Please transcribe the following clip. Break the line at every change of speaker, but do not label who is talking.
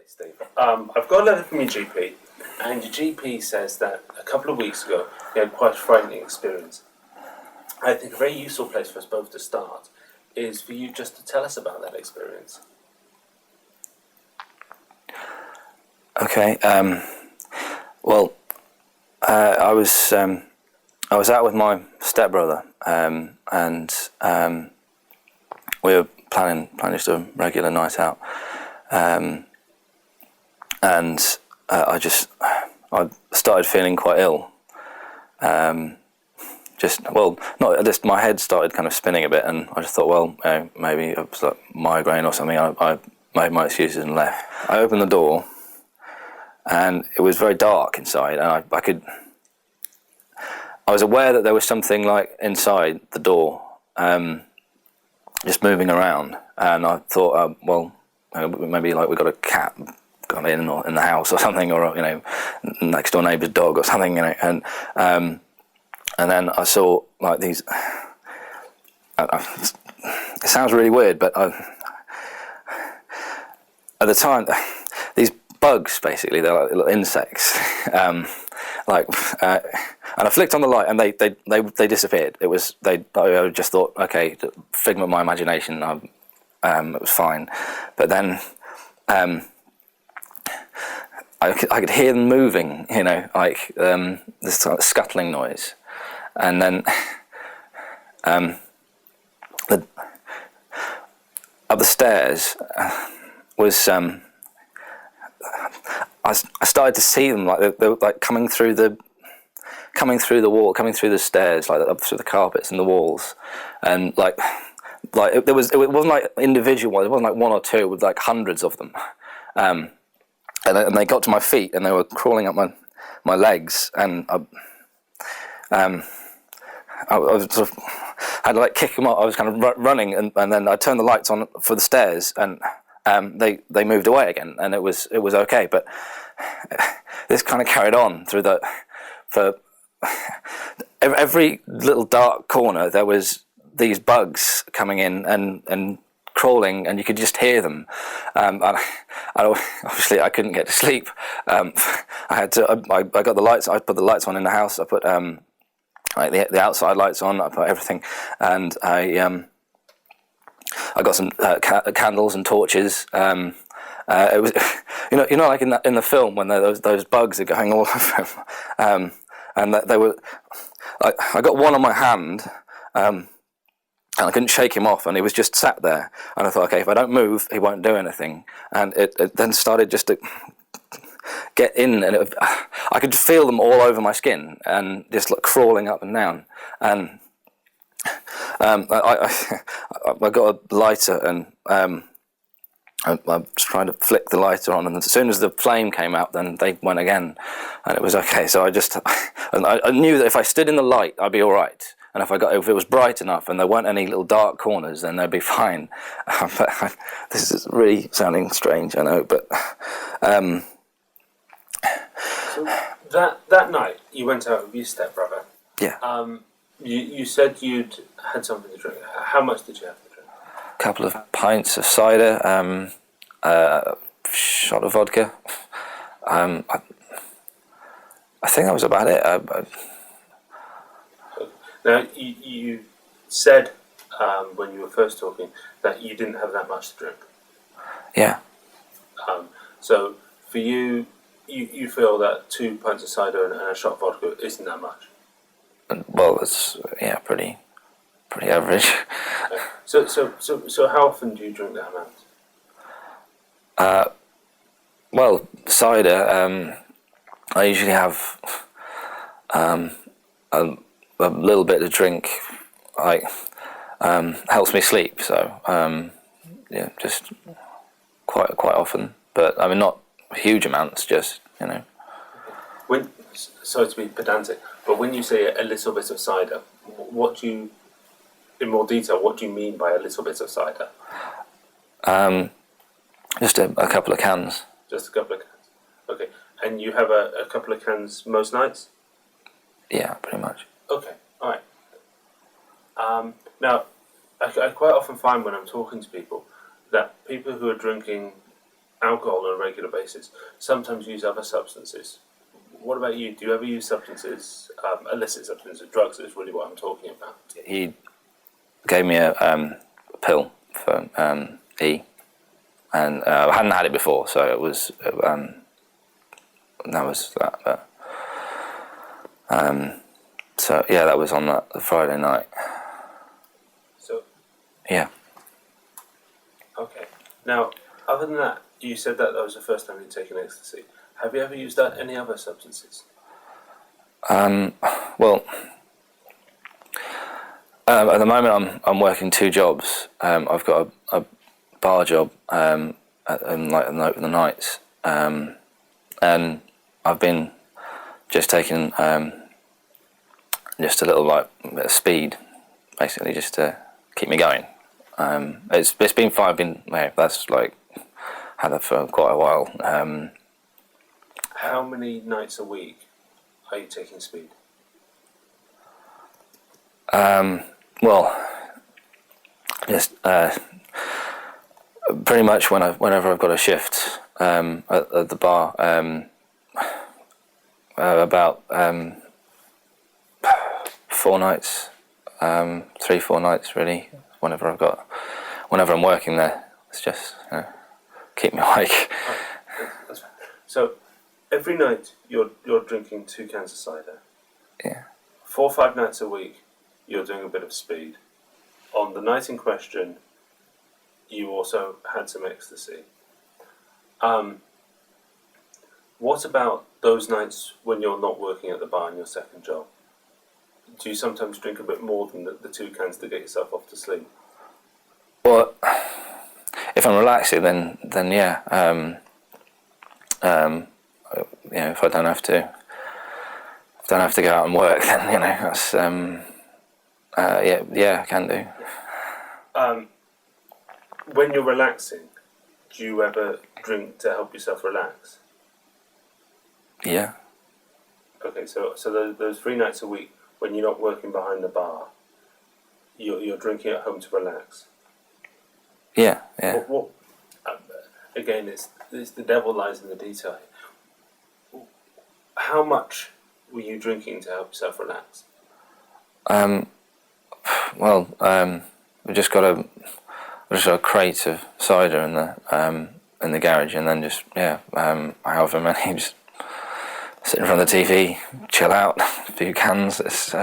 Steve. I've got a letter from your GP, and your GP says that a couple of weeks ago you had quite a frightening experience. I think a very useful place for us both to start is for you just to tell us about that experience.
Okay. Well, I was out with my stepbrother, and we were planning just a regular night out, and I started feeling quite ill. My head started kind of spinning a bit, and I just thought, well, maybe it was like migraine or something. I made my excuses and left. I opened the door, and it was very dark inside, and I was aware that there was something like inside the door, just moving around, and I thought, maybe like we got a cat got in or in the house or something, or next door neighbour's dog or something, and then I saw like these. It sounds really weird, but at the time, these bugs basically, they're like little insects, and I flicked on the light, and they disappeared. I just thought, okay, figment of my imagination. It was fine, but then I could hear them moving, like this sort of scuttling noise, and then up the stairs was. I started to see them like they were like coming through the wall, coming through the stairs, like up through the carpets and the walls, and like it wasn't like individual ones. It wasn't like one or two. It was like hundreds of them, and they got to my feet, and they were crawling up my legs, and I was sort of, I had to like kick them up. I was kind of running, and then I turned the lights on for the stairs, and they moved away again, and it was okay. But this kind of carried on through for every little dark corner. There was these bugs coming in and crawling, and you could just hear them. And obviously I couldn't get to sleep. I got the lights. I put the lights on in the house. I put like the outside lights on. I put everything, and I got some candles and torches. It was, like in the film when those bugs are going all over him, and they were. I got one on my hand, and I couldn't shake him off, and he was just sat there. And I thought, okay, if I don't move, he won't do anything. And it then started just to get in, and I could feel them all over my skin, and just like crawling up and down. And I got a lighter, and I was trying to flick the lighter on, and as soon as the flame came out, then they went again, and it was okay. So I knew that if I stood in the light, I'd be all right, and if it was bright enough and there weren't any little dark corners, then they'd be fine. But this is really sounding strange, I know, but.
So that night you went out with your stepbrother.
Yeah.
You said you'd had something to drink. How much did you have to drink?
A couple of pints of cider, a shot of vodka. I think that was about it.
Now, you said when you were first talking that you didn't have that much to drink.
Yeah.
So for you feel that 2 pints of cider and a shot of vodka isn't that much?
Well, it's pretty average.
Okay. So how often do you drink that amount?
Well, cider. I usually have a little bit to drink. Like helps me sleep. So just quite often. But I mean, not huge amounts. Just
Sorry to be pedantic, but when you say a little bit of cider, in more detail, what do you mean by a little bit of cider?
Just a couple of cans.
Just a couple of cans. Okay. And you have a couple of cans most nights?
Yeah, pretty much.
Okay, all right. Now, I quite often find when I'm talking to people that people who are drinking alcohol on a regular basis, sometimes use other substances. What about you? Do you ever use substances, illicit substances, drugs is really what I'm talking about?
He gave me a pill for E, and I hadn't had it before, so it was that was that. But, so yeah, that was on that Friday night.
So
yeah.
Okay. Now, other than that, you said that was the first time you'd taken ecstasy. Have you ever used any other substances?
Well, at the moment I'm working 2 jobs. I've got a bar job over the nights, and I've been just taking just a little bit of speed, basically, just to keep me going. It's been fine. That's had that for quite a while.
How many nights a week are you taking speed?
Well, just pretty much whenever I've got a shift at the bar, about 4 nights, 3-4 nights really. Whenever I'm working there, it's just keep me awake.
That's fine. So every night you're drinking 2 cans of cider.
Yeah.
4 or 5 nights a week you're doing a bit of speed. On the night in question, you also had some ecstasy. What about those nights when you're not working at the bar in your second job? Do you sometimes drink a bit more than the 2 cans to get yourself off to sleep?
Well, if I'm relaxing, then yeah. If I don't have to go out and work, then that's yeah, I can do.
When you're relaxing, do you ever drink to help yourself relax?
Yeah.
Okay, so those 3 nights a week when you're not working behind the bar, you're drinking at home to relax.
Yeah, yeah.
What again, it's the devil lies in the detail. How much were you drinking to help yourself relax?
We just got a crate of cider in the garage, and then just however many, just sit in front of the TV, chill out, a few cans. It's